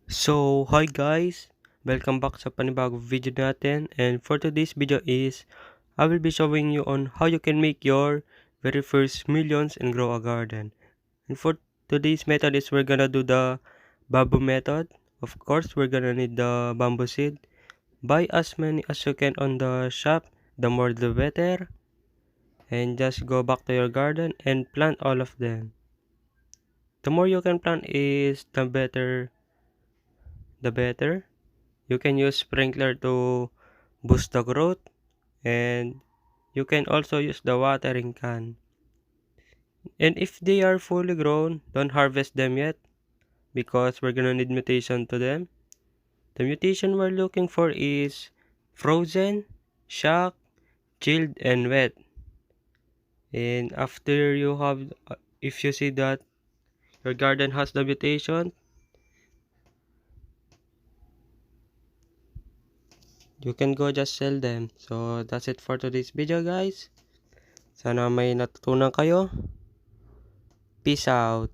So, hi guys! Welcome back sa panibagong video natin, and for today's video is I will be showing you on how you can make your very first millions and grow a garden. And for today's method is we're gonna do the bamboo method. Of course, we're gonna need the bamboo seed. Buy as many as you can on the shop, the more the better. And just go back to your garden and plant all of them. The more you can plant is the better. You can use sprinkler to boost the growth, and you can also use the watering can. And if they are fully grown, don't harvest them yet because we're gonna need mutation to them. The mutation we're looking for is frozen, shock, chilled, and wet. And after you have, if you see that your garden has the mutation, you can go just sell them. So that's it for today's video, guys. Sana may natutunan kayo. Peace out.